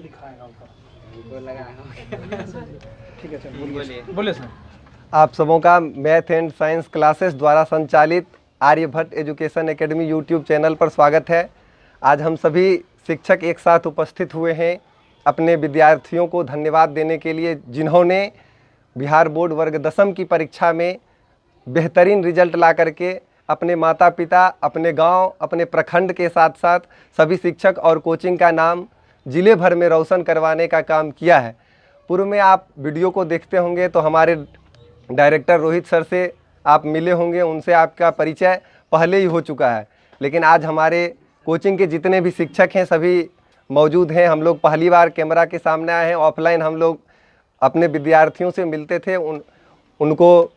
दिखाएगा ऊपर। ठीक है सर, बोलिए बोले सर। आप सबों का मैथ एंड साइंस क्लासेस द्वारा संचालित Aryabhatta education academy YouTube channel पर स्वागत है। आज हम सभी शिक्षक एक साथ उपस्थित हुए हैं अपने विद्यार्थियों को धन्यवाद देने के लिए, जिन्होंने बिहार बोर्ड वर्ग 10वीं की परीक्षा में बेहतरीन रिजल्ट ला करके अपने माता पिता, अपने गांव, अपने प्रखंड के साथ साथ सभी शिक्षक और कोचिंग का नाम जिले भर में रोशन करवाने का काम किया है। पूर्व में आप वीडियो को देखते होंगे तो हमारे डायरेक्टर रोहित सर से आप मिले होंगे, उनसे आपका परिचय पहले ही हो चुका है। लेकिन आज हमारे कोचिंग के जितने भी शिक्षक हैं सभी मौजूद हैं। हम लोग पहली बार कैमरा के सामने आए हैं। ऑफलाइन हम लोग अपने विद्यार्थियों से मिलते थे, उनको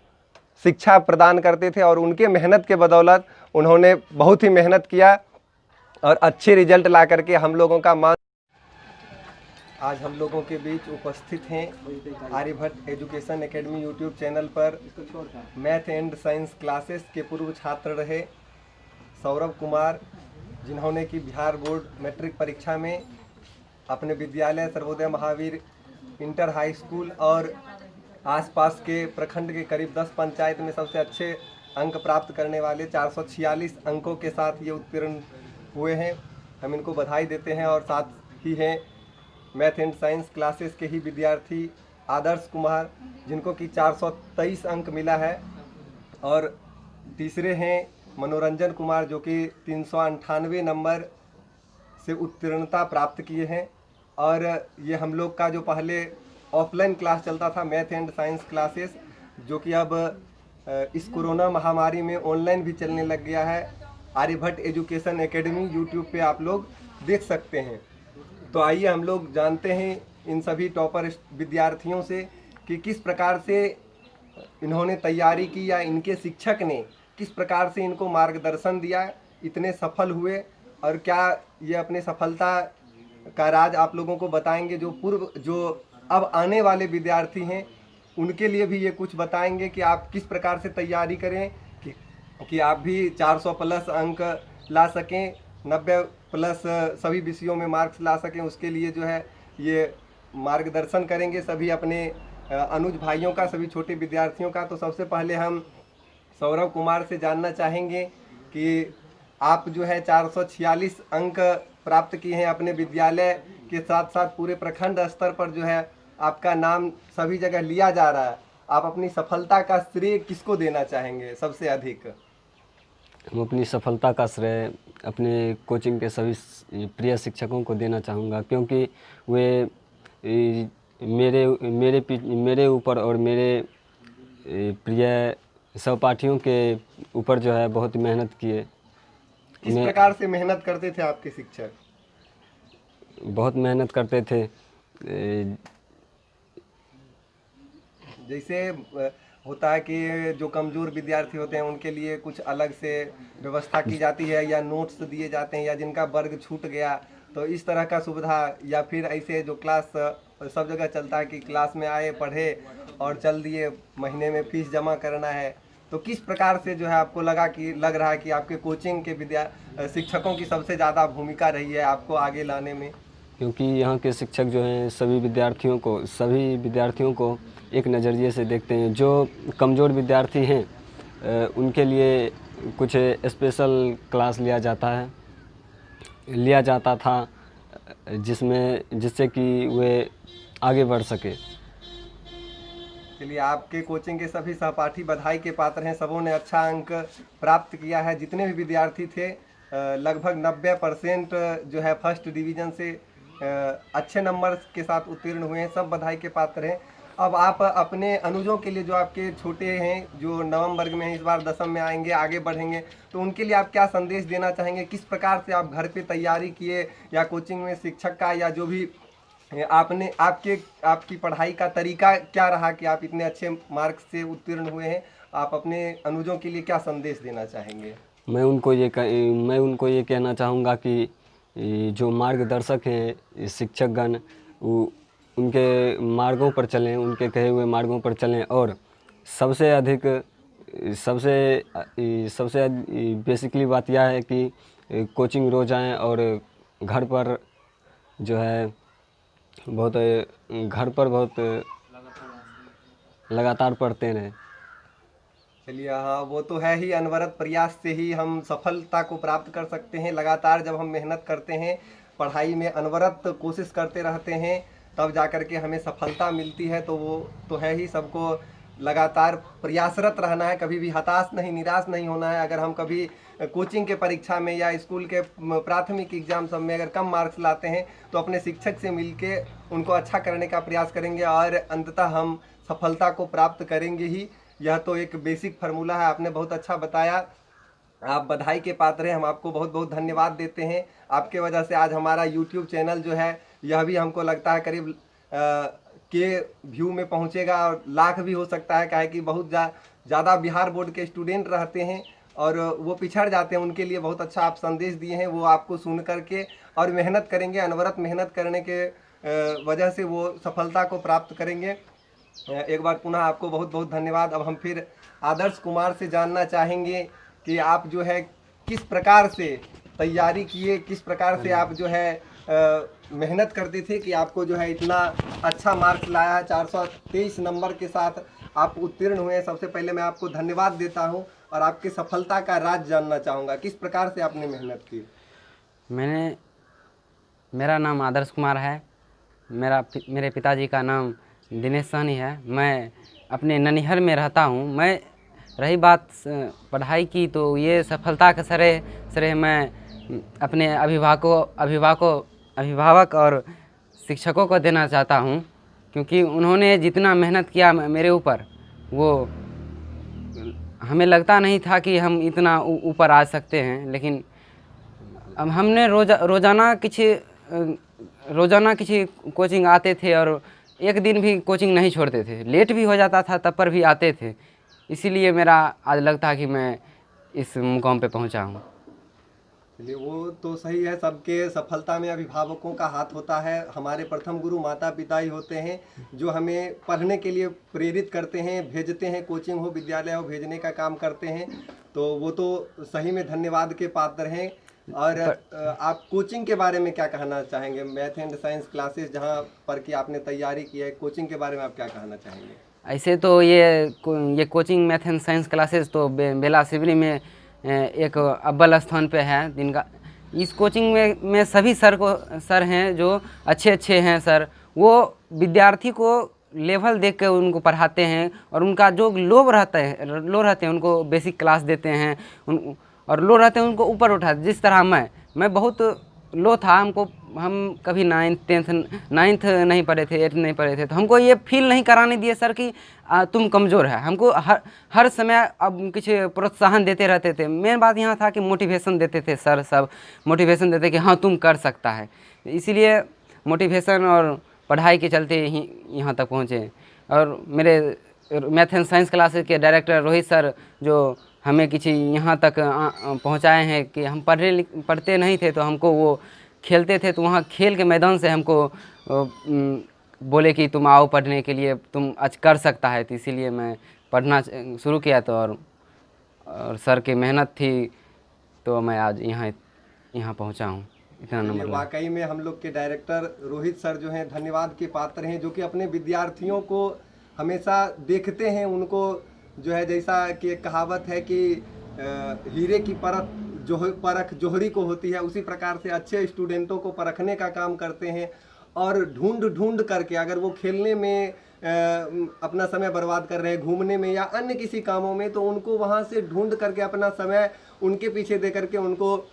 शिक्षा प्रदान करते थे और उनके मेहनत के बदौलत उन्होंने बहुत ही मेहनत किया और अच्छे रिजल्ट ला करके हम लोगों का मान आज हम लोगों के बीच उपस्थित हैं Aryabhatta education academy YouTube channel पर मैथ एंड साइंस क्लासेस के पूर्व छात्र रहे सौरभ कुमार, जिन्होंने कि बिहार बोर्ड मैट्रिक परीक्षा में अपने विद्यालय Sarvodaya Mahavir inter high school और आसपास के प्रखंड के करीब 10 पंचायत में सबसे अच्छे अंक प्राप्त करने वाले 446 अंकों के साथ ये उत्तीर्ण हुए हैं। हम इनको बधाई देते हैं। और साथ ही हैं मैथ एंड साइंस क्लासेस के ही विद्यार्थी आदर्श कुमार, जिनको कि 423 अंक मिला है। और तीसरे हैं मनोरंजन कुमार, जो कि 398 नंबर से उत्तीर्णता प्राप्त किए हैं। और ये हम लोग का जो पहले ऑफलाइन क्लास चलता था मैथ एंड साइंस क्लासेस, जो कि अब इस कोरोना महामारी में ऑनलाइन भी चलने लग गया है। आर्यभट्ट एजुकेशन एकेडमी यूट्यूब पे आप लोग देख सकते हैं। तो आइए हम लोग जानते हैं इन सभी टॉपर विद्यार्थियों से कि किस प्रकार से इन्होंने तैयारी की या इनके शिक्षक ने किस प्रकार से इनको मार्गदर्शन दिया, इतने सफल हुए और क्या ये अपने सफलता का राज आप लोगों को बताएंगे। जो अब आने वाले विद्यार्थी हैं उनके लिए भी ये कुछ बताएंगे कि आप किस प्रकार से तैयारी करें कि आप भी 400 प्लस अंक ला सकें, 90 प्लस सभी विषयों में मार्क्स ला सकें। उसके लिए जो है ये मार्गदर्शन करेंगे सभी अपने अनुज भाइयों का, सभी छोटे विद्यार्थियों का। तो सबसे पहले हम सौरभ कुमार से जानना चाहेंगे कि आप जो है 446 अंक प्राप्त किए हैं अपने विद्यालय के साथ साथ पूरे प्रखंड स्तर पर जो है आपका नाम सभी जगह लिया जा रहा है। आप अपनी सफलता का श्रेय किसको देना चाहेंगे सबसे अधिक? हम अपनी सफलता का श्रेय अपने कोचिंग के सभी प्रिय शिक्षकों को देना चाहूँगा, क्योंकि वे मेरे ऊपर और मेरे प्रिय सहपाठियों के ऊपर जो है बहुत मेहनत किए। किस प्रकार से मेहनत करते थे आपके शिक्षक? बहुत मेहनत करते थे। जैसे होता है कि जो कमज़ोर विद्यार्थी होते हैं उनके लिए कुछ अलग से व्यवस्था की जाती है या नोट्स दिए जाते हैं, या जिनका वर्ग छूट गया तो इस तरह का सुविधा, या फिर ऐसे जो क्लास सब जगह चलता है कि क्लास में आए, पढ़े और चल दिए, महीने में फीस जमा करना है। तो किस प्रकार से जो है आपको लग रहा है कि आपके कोचिंग के शिक्षकों की सबसे ज़्यादा भूमिका रही है आपको आगे लाने में? क्योंकि यहाँ के शिक्षक जो हैं सभी विद्यार्थियों को एक नज़रिए से देखते हैं। जो कमज़ोर विद्यार्थी हैं उनके लिए कुछ स्पेशल क्लास लिया जाता था, जिससे कि वे आगे बढ़ सके। चलिए, आपके कोचिंग के सभी सहपाठी बधाई के पात्र हैं। सबों ने अच्छा अंक प्राप्त किया है। जितने भी विद्यार्थी थे लगभग 90% जो है फर्स्ट डिवीज़न से अच्छे नंबर के साथ उत्तीर्ण हुए हैं। सब बधाई के पात्र हैं। अब आप अपने अनुजों के लिए, जो आपके छोटे हैं, जो नवम वर्ग में हैं, इस बार 10वीं में आएंगे, आगे बढ़ेंगे, तो उनके लिए आप क्या संदेश देना चाहेंगे? किस प्रकार से आप घर पे तैयारी किए या कोचिंग में शिक्षक का या जो भी आपने आपकी पढ़ाई का तरीका क्या रहा कि आप इतने अच्छे मार्क्स से उत्तीर्ण हुए हैं? आप अपने अनुजों के लिए क्या संदेश देना चाहेंगे? मैं उनको ये कहना चाहूँगा कि जो मार्गदर्शक हैं शिक्षकगण, उनके मार्गों पर चलें, उनके कहे हुए मार्गों पर चलें। और सबसे बेसिकली बात यह है कि कोचिंग रोज़ आएँ और घर पर जो है बहुत घर पर बहुत लगातार पढ़ते रहे। चलिए, हाँ वो तो है ही, अनवरत प्रयास से ही हम सफलता को प्राप्त कर सकते हैं। लगातार जब हम मेहनत करते हैं, पढ़ाई में अनवरत कोशिश करते रहते हैं, तब जाकर के हमें सफलता मिलती है। तो वो तो है ही, सबको लगातार प्रयासरत रहना है, कभी भी हताश नहीं, निराश नहीं होना है। अगर हम कभी कोचिंग के परीक्षा में या स्कूल के प्राथमिक एग्जाम सब में अगर कम मार्क्स लाते हैं तो अपने शिक्षक से मिलके उनको अच्छा करने का प्रयास करेंगे और अंततः हम सफलता को प्राप्त करेंगे ही। यह तो एक बेसिक फार्मूला है। आपने बहुत अच्छा बताया, आप बधाई के पात्र हैं। हम आपको बहुत बहुत धन्यवाद देते हैं। आपके वजह से आज हमारा यूट्यूब चैनल जो है यह भी हमको लगता है करीब के व्यू में पहुंचेगा और लाख भी हो सकता है। काहे कि बहुत ज़्यादा बिहार बोर्ड के स्टूडेंट रहते हैं और वो पिछड़ जाते हैं। उनके लिए बहुत अच्छा आप संदेश दिए हैं, वो आपको सुन करके और मेहनत करेंगे। अनवरत मेहनत करने के वजह से वो सफलता को प्राप्त करेंगे। एक बार पुनः आपको बहुत बहुत धन्यवाद। अब हम फिर आदर्श कुमार से जानना चाहेंगे कि आप जो है किस प्रकार से तैयारी किए, किस प्रकार से आप जो है मेहनत करते थे कि आपको जो है इतना अच्छा मार्क्स लाया है। 423 नंबर के साथ आप उत्तीर्ण हुए। सबसे पहले मैं आपको धन्यवाद देता हूं और आपकी सफलता का राज जानना चाहूँगा, किस प्रकार से आपने मेहनत की। मेरा नाम आदर्श कुमार है। मेरे पिताजी का नाम दिनेश सहनी है। मैं अपने ननिहर में रहता हूँ। मैं रही बात पढ़ाई की, तो ये सफलता का श्रेय मैं अपने अभिभावक और शिक्षकों को देना चाहता हूँ, क्योंकि उन्होंने जितना मेहनत किया मेरे ऊपर, वो हमें लगता नहीं था कि हम इतना ऊपर आ सकते हैं। लेकिन अब हमने रोज़ाना किसी कोचिंग आते थे और एक दिन भी कोचिंग नहीं छोड़ते थे। लेट भी हो जाता था तब पर भी आते थे। इसीलिए मेरा आज लगता है कि मैं इस मुकाम पे पहुंचा हूं। चलिए, वो तो सही है। सबके सफलता में अभिभावकों का हाथ होता है। हमारे प्रथम गुरु माता पिता ही होते हैं जो हमें पढ़ने के लिए प्रेरित करते हैं, भेजते हैं, कोचिंग हो, विद्यालय हो, भेजने का काम करते हैं। तो वो तो सही में धन्यवाद के पात्र हैं। और आप कोचिंग के बारे में क्या कहना चाहेंगे? मैथ एंड साइंस क्लासेस जहाँ पर कि आपने तैयारी की है, कोचिंग के बारे में आप क्या कहना चाहेंगे? ऐसे तो ये coaching math and science classes तो बेला सिवनी में एक अव्वल स्थान पे है। जिनका इस कोचिंग में सभी सर हैं जो अच्छे हैं सर। वो विद्यार्थी को लेवल देख कर उनको पढ़ाते हैं और उनका जो लो रहते हैं उनको बेसिक क्लास देते हैं, और लो रहते हैं उनको ऊपर उठाते। जिस तरह मैं बहुत लो था, हम कभी 9th नहीं पढ़े थे, 8th नहीं पढ़े थे, तो हमको ये फील नहीं कराने दिए सर कि तुम कमज़ोर है। हमको हर समय अब कुछ प्रोत्साहन देते रहते थे। मेन बात यहाँ था कि मोटिवेशन देते थे सर, सब मोटिवेशन देते कि हाँ तुम कर सकता है। इसीलिए मोटिवेशन और पढ़ाई के चलते ही यहाँ तक पहुँचे। और मेरे मैथ एंड साइंस क्लासेस के डायरेक्टर रोहित सर जो हमें किसी यहाँ तक पहुँचाए हैं कि हम पढ़ते नहीं थे, तो हमको वो खेलते थे, तो वहाँ खेल के मैदान से हमको बोले कि तुम आओ पढ़ने के लिए, तुम आज कर सकता है। तो इसीलिए मैं पढ़ना शुरू किया। तो और सर की मेहनत थी तो मैं आज यहाँ पहुँचा हूँ, इतना नंबर। वाकई में हम लोग के डायरेक्टर रोहित सर जो हैं धन्यवाद के पात्र हैं, जो कि अपने विद्यार्थियों को हमेशा देखते हैं। उनको जो है, जैसा कि एक कहावत है कि हीरे की परख जोहरी को होती है, उसी प्रकार से अच्छे स्टूडेंटों को परखने का काम करते हैं। और ढूंढ करके, अगर वो खेलने में अपना समय बर्बाद कर रहे हैं, घूमने में या अन्य किसी कामों में, तो उनको वहाँ से ढूंढ करके अपना समय उनके पीछे दे करके उनको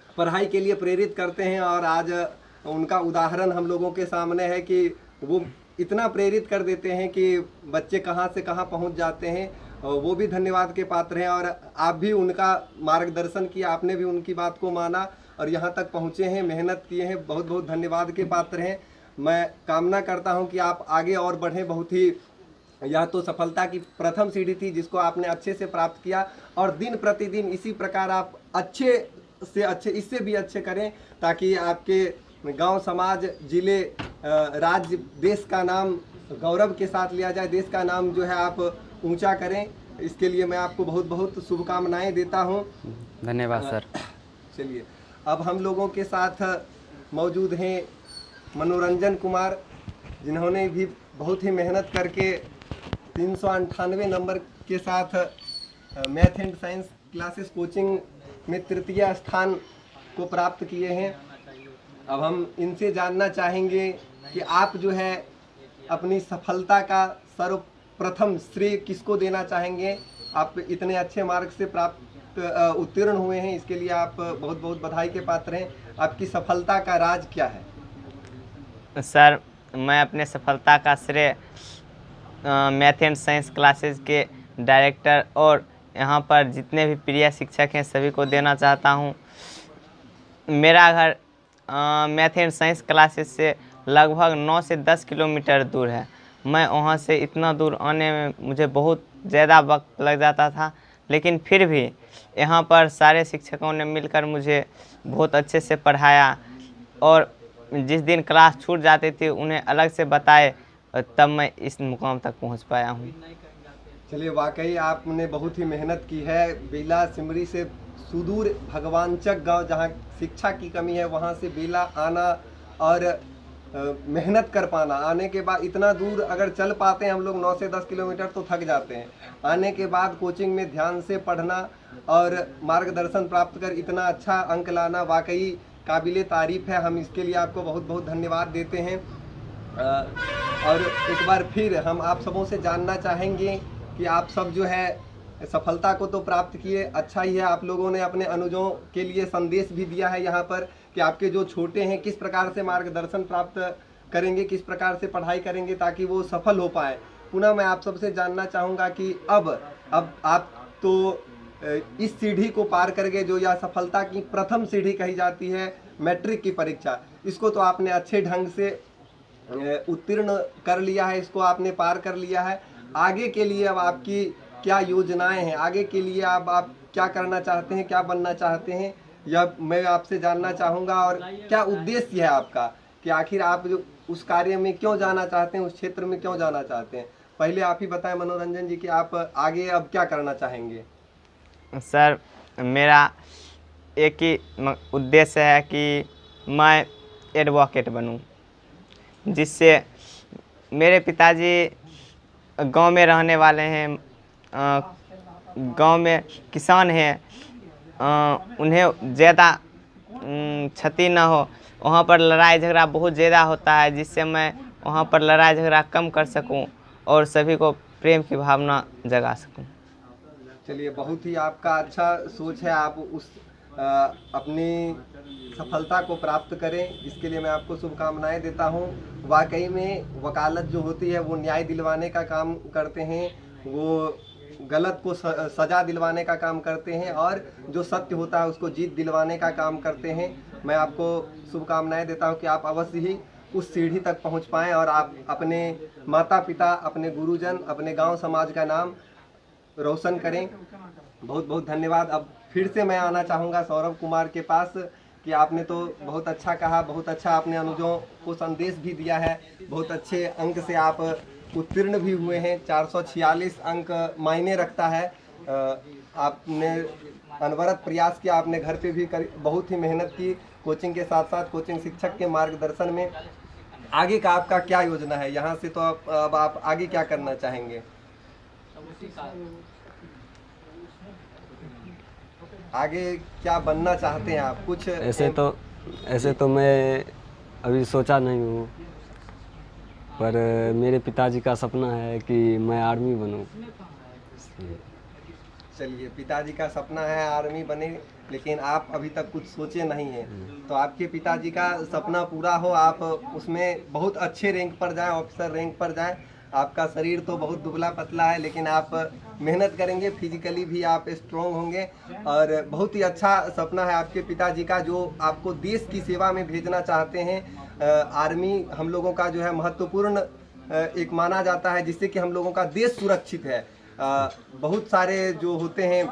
पढ़ाई के लिए प्रेरित करते हैं। और आज उनका उदाहरण हम लोगों के सामने है कि वो इतना प्रेरित कर देते हैं कि बच्चे कहाँ से कहाँ पहुँच जाते हैं। वो भी धन्यवाद के पात्र हैं। और आप भी उनका मार्गदर्शन किया, आपने भी उनकी बात को माना और यहाँ तक पहुँचे हैं, मेहनत किए हैं। बहुत बहुत धन्यवाद के पात्र हैं। मैं कामना करता हूँ कि आप आगे और बढ़ें। बहुत ही, यह तो सफलता की प्रथम सीढ़ी थी जिसको आपने अच्छे से प्राप्त किया, और दिन प्रतिदिन इसी प्रकार आप अच्छे से अच्छे, इससे भी अच्छे करें, ताकि आपके गांव, समाज, जिले, राज्य, देश का नाम गौरव के साथ लिया जाए। देश का नाम जो है आप ऊंचा करें। इसके लिए मैं आपको बहुत बहुत शुभकामनाएं देता हूं। धन्यवाद सर। चलिए, अब हम लोगों के साथ मौजूद हैं मनोरंजन कुमार। जिन्होंने भी बहुत ही मेहनत करके 398 नंबर के साथ math and science classes coaching में तृतीय स्थान को प्राप्त किए हैं। अब हम इनसे जानना चाहेंगे कि आप जो है अपनी सफलता का सर्वप्रथम श्रेय किसको देना चाहेंगे। आप इतने अच्छे मार्क से उत्तीर्ण हुए हैं, इसके लिए आप बहुत बहुत बधाई के पात्र हैं। आपकी सफलता का राज क्या है? सर, मैं अपने सफलता का श्रेय मैथ एंड साइंस क्लासेस के डायरेक्टर और यहाँ पर जितने भी प्रिय शिक्षक हैं सभी को देना चाहता हूँ। मेरा घर मैथ एंड साइंस क्लासेस से लगभग 9 से 10 किलोमीटर दूर है। मैं वहाँ से इतना दूर आने में मुझे बहुत ज़्यादा वक्त लग जाता था, लेकिन फिर भी यहाँ पर सारे शिक्षकों ने मिलकर मुझे बहुत अच्छे से पढ़ाया और जिस दिन क्लास छूट जाती थी उन्हें अलग से बताए, तब मैं इस मुकाम तक पहुँच पाया हूँ। चलिए, वाकई आपने बहुत ही मेहनत की है। बेला सिमरी से सुदूर भगवानचक गांव जहां शिक्षा की कमी है वहां से बेला आना और मेहनत कर पाना, आने के बाद इतना दूर अगर चल पाते हैं हम लोग 9 से 10 किलोमीटर तो थक जाते हैं। आने के बाद कोचिंग में ध्यान से पढ़ना और मार्गदर्शन प्राप्त कर इतना अच्छा अंक लाना वाकई काबिले तारीफ़ है। हम इसके लिए आपको बहुत बहुत धन्यवाद देते हैं। और एक बार फिर हम आप सबों से जानना चाहेंगे कि आप सब जो है सफलता को तो प्राप्त किए, अच्छा ही है। आप लोगों ने अपने अनुजों के लिए संदेश भी दिया है यहाँ पर कि आपके जो छोटे हैं किस प्रकार से मार्गदर्शन प्राप्त करेंगे, किस प्रकार से पढ़ाई करेंगे ताकि वो सफल हो पाए। पुनः मैं आप सबसे जानना चाहूँगा कि अब आप तो इस सीढ़ी को पार कर गए जो यह सफलता की प्रथम सीढ़ी कही जाती है, मैट्रिक की परीक्षा। इसको तो आपने अच्छे ढंग से उत्तीर्ण कर लिया है, इसको आपने पार कर लिया है। आगे के लिए अब आपकी क्या योजनाएं हैं, आगे के लिए आप क्या करना चाहते हैं, क्या बनना चाहते हैं, यह मैं आपसे जानना चाहूँगा। और क्या उद्देश्य है आपका कि आखिर आप जो उस कार्य में क्यों जाना चाहते हैं, उस क्षेत्र में क्यों जाना चाहते हैं? पहले आप ही बताएं मनोरंजन जी कि आप आगे अब क्या करना चाहेंगे। सर, मेरा एक ही उद्देश्य है कि मैं एडवोकेट बनूं, जिससे मेरे पिताजी गांव में रहने वाले हैं, गांव में किसान हैं, उन्हें ज़्यादा क्षति न हो। वहाँ पर लड़ाई झगड़ा बहुत ज़्यादा होता है, जिससे मैं वहाँ पर लड़ाई झगड़ा कम कर सकूं और सभी को प्रेम की भावना जगा सकूं। चलिए, बहुत ही आपका अच्छा सोच है। आप उस अपनी सफलता को प्राप्त करें, इसके लिए मैं आपको शुभकामनाएं देता हूं। वाकई में वकालत जो होती है वो न्याय दिलवाने का काम करते हैं, वो गलत को सज़ा दिलवाने का काम करते हैं और जो सत्य होता है उसको जीत दिलवाने का काम करते हैं। मैं आपको शुभकामनाएं देता हूं कि आप अवश्य ही उस सीढ़ी तक पहुंच पाएँ और आप अपने माता पिता, अपने गुरुजन, अपने गांव समाज का नाम रोशन करें। बहुत बहुत धन्यवाद। अब फिर से मैं आना चाहूँगा सौरभ कुमार के पास कि आपने तो बहुत अच्छा कहा, बहुत अच्छा आपने अनुजों को संदेश भी दिया है, बहुत अच्छे अंक से आप उत्तीर्ण भी हुए हैं। 446 अंक मायने रखता है। आपने अनवरत प्रयास किया, आपने घर पे भी बहुत ही मेहनत की कोचिंग के साथ साथ, कोचिंग शिक्षक के मार्गदर्शन में। आगे का आपका क्या योजना है? यहाँ से तो अब आप आगे क्या करना चाहेंगे? आगे क्या बनना चाहते हैं आप? कुछ ऐसे तो मैं अभी सोचा नहीं हूँ, पर मेरे पिताजी का सपना है कि मैं आर्मी बनूँ। चलिए, पिताजी का सपना है आर्मी बने, लेकिन आप अभी तक कुछ सोचे नहीं हैं। तो आपके पिताजी का सपना पूरा हो, आप उसमें बहुत अच्छे रैंक पर जाएं, ऑफिसर रैंक पर जाएं। आपका शरीर तो बहुत दुबला पतला है, लेकिन आप मेहनत करेंगे, फिजिकली भी आप स्ट्रॉन्ग होंगे। और बहुत ही अच्छा सपना है आपके पिताजी का, जो आपको देश की सेवा में भेजना चाहते हैं। आर्मी हम लोगों का जो है महत्वपूर्ण एक माना जाता है, जिससे कि हम लोगों का देश सुरक्षित है। बहुत सारे जो होते हैं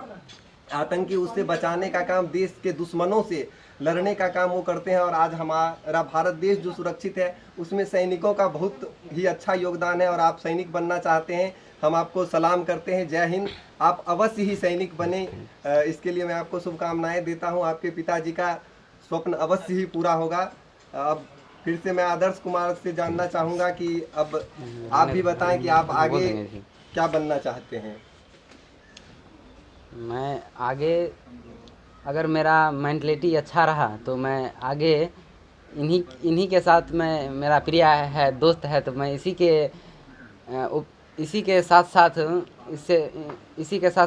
आतंकी, उससे बचाने का काम, देश के दुश्मनों से लड़ने का काम वो करते हैं। और आज हमारा भारत देश जो सुरक्षित है उसमें सैनिकों का बहुत ही अच्छा योगदान है। और आप सैनिक बनना चाहते हैं, हम आपको सलाम करते हैं। जय हिंद। आप अवश्य ही सैनिक बने, इसके लिए मैं आपको शुभकामनाएं देता हूं। आपके पिताजी का स्वप्न अवश्य ही पूरा होगा। अब फिर से मैं आदर्श कुमार से जानना चाहूँगा कि अब आप भी बताएं कि आप आगे क्या बनना चाहते हैं। मैं आगे अगर मेरा मेंटलिटी अच्छा रहा तो मैं आगे इन्हीं के साथ मैं, मेरा प्रिय है, दोस्त है, तो मैं इसी के साथ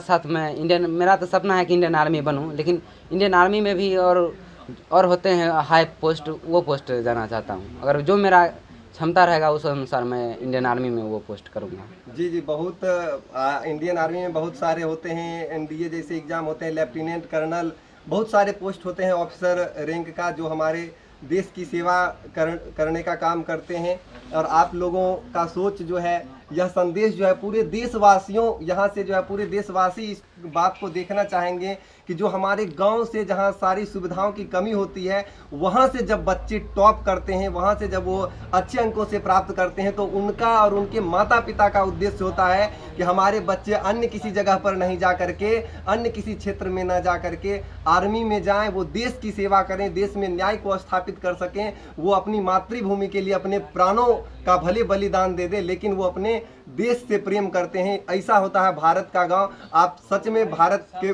साथ मैं मेरा तो सपना है कि इंडियन आर्मी बनूं, लेकिन इंडियन आर्मी में भी और होते हैं हाई पोस्ट, वो पोस्ट जाना चाहता हूं। अगर जो मेरा क्षमता रहेगा उस अनुसार मैं इंडियन आर्मी में वो पोस्ट करूंगा। जी जी, बहुत इंडियन आर्मी में बहुत सारे होते हैं, एनडीए जैसे एग्जाम होते हैं, लेफ्टिनेंट कर्नल, बहुत सारे पोस्ट होते हैं ऑफिसर रैंक का, जो हमारे देश की सेवा करने का काम करते हैं। और आप लोगों का सोच जो है, यह संदेश जो है पूरे देशवासियों, यहाँ से जो है पूरे देशवासी इस बात को देखना चाहेंगे कि जो हमारे गांव से जहाँ सारी सुविधाओं की कमी होती है, वहाँ से जब बच्चे टॉप करते हैं, वहाँ से जब वो अच्छे अंकों से प्राप्त करते हैं, तो उनका और उनके माता पिता का उद्देश्य होता है कि हमारे बच्चे अन्य किसी जगह पर नहीं जा करके, अन्य किसी क्षेत्र में ना जा करके आर्मी में जाएं, वो देश की सेवा करें, देश में न्याय को स्थापित कर सकें, वो अपनी मातृभूमि के लिए अपने प्राणों का भले बलिदान दे दे, लेकिन वो अपने देश से प्रेम करते हैं। ऐसा होता है भारत का गांव। आप सच में भारत के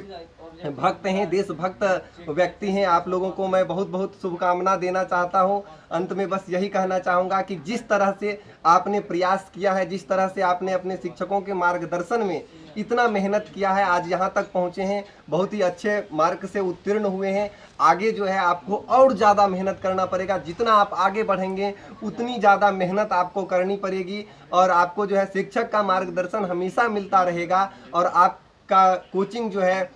भक्त हैं, देशभक्त व्यक्ति हैं। आप लोगों को मैं बहुत बहुत शुभकामना देना चाहता हूं। अंत में बस यही कहना चाहूँगा कि जिस तरह से आपने प्रयास किया है, जिस तरह से आपने अपने शिक्षकों के मार्गदर्शन में इतना मेहनत किया है, आज यहाँ तक पहुँचे हैं, बहुत ही अच्छे मार्क से उत्तीर्ण हुए हैं। आगे जो है आपको और ज़्यादा मेहनत करना पड़ेगा। जितना आप आगे बढ़ेंगे उतनी ज़्यादा मेहनत आपको करनी पड़ेगी, और आपको जो है शिक्षक का मार्गदर्शन हमेशा मिलता रहेगा। और आपका कोचिंग जो है,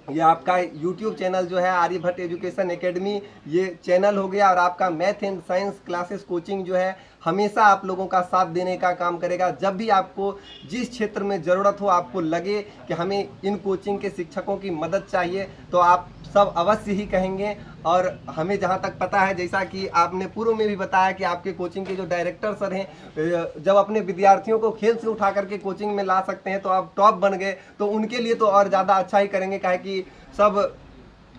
ये आपका यूट्यूब चैनल जो है आर्यभट्ट एजुकेशन एकेडमी, ये चैनल हो गया, और आपका math and science classes coaching जो है हमेशा आप लोगों का साथ देने का काम करेगा। जब भी आपको जिस क्षेत्र में ज़रूरत हो, आपको लगे कि हमें इन कोचिंग के शिक्षकों की मदद चाहिए, तो आप सब अवश्य ही कहेंगे। और हमें जहाँ तक पता है, जैसा कि आपने पूर्व में भी बताया कि आपके कोचिंग के जो डायरेक्टर सर हैं, जब अपने विद्यार्थियों को खेल से उठा करके कोचिंग में ला सकते हैं, तो आप टॉप बन गए, तो उनके लिए तो और ज़्यादा अच्छा ही करेंगे। काहे कि सब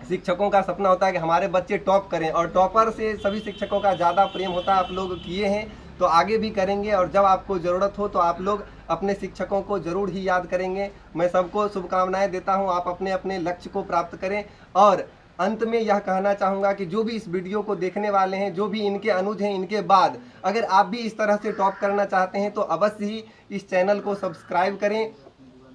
शिक्षकों का सपना होता है कि हमारे बच्चे टॉप करें, और टॉपर से सभी शिक्षकों का ज़्यादा प्रेम होता है। आप लोग किए हैं तो आगे भी करेंगे, और जब आपको ज़रूरत हो तो आप लोग अपने शिक्षकों को ज़रूर ही याद करेंगे। मैं सबको शुभकामनाएं देता हूं, आप अपने अपने लक्ष्य को प्राप्त करें। और अंत में यह कहना चाहूँगा कि जो भी इस वीडियो को देखने वाले हैं, जो भी इनके अनुज हैं, इनके बाद अगर आप भी इस तरह से टॉप करना चाहते हैं, तो अवश्य ही इस चैनल को सब्सक्राइब करें।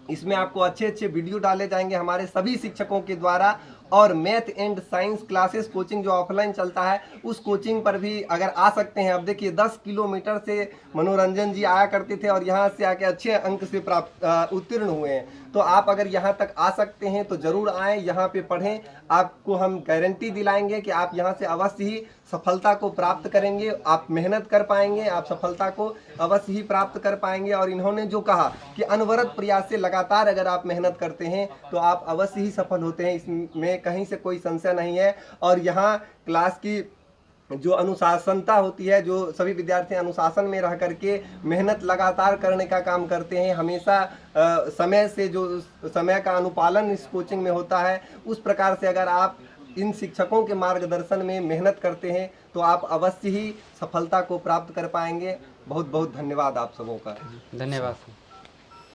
इसमें आपको अच्छे अच्छे वीडियो डाले जाएंगे हमारे सभी शिक्षकों के द्वारा। और math and science classes coaching जो ऑफलाइन चलता है, उस कोचिंग पर भी अगर आ सकते हैं। अब देखिए 10 किलोमीटर से मनोरंजन जी आया करते थे, और यहाँ से आके अच्छे अंक से उत्तीर्ण हुए हैं। तो आप अगर यहाँ तक आ सकते हैं तो ज़रूर आएँ, यहाँ पे पढ़ें। आपको हम गारंटी दिलाएंगे कि आप यहाँ से अवश्य ही सफलता को प्राप्त करेंगे। आप मेहनत कर पाएंगे, आप सफलता को अवश्य ही प्राप्त कर पाएंगे। और इन्होंने जो कहा कि अनवरत प्रयास से लगातार अगर आप मेहनत करते हैं तो आप अवश्य ही सफल होते हैं, इसमें कहीं से कोई संशय नहीं है। और यहाँ क्लास की जो अनुशासनता होती है, जो सभी विद्यार्थी अनुशासन में रह करके मेहनत लगातार करने का काम करते हैं, हमेशा समय से जो समय का अनुपालन इस कोचिंग में होता है, उस प्रकार से अगर आप इन शिक्षकों के मार्गदर्शन में मेहनत करते हैं तो आप अवश्य ही सफलता को प्राप्त कर पाएंगे। बहुत बहुत धन्यवाद आप सबों का। धन्यवाद।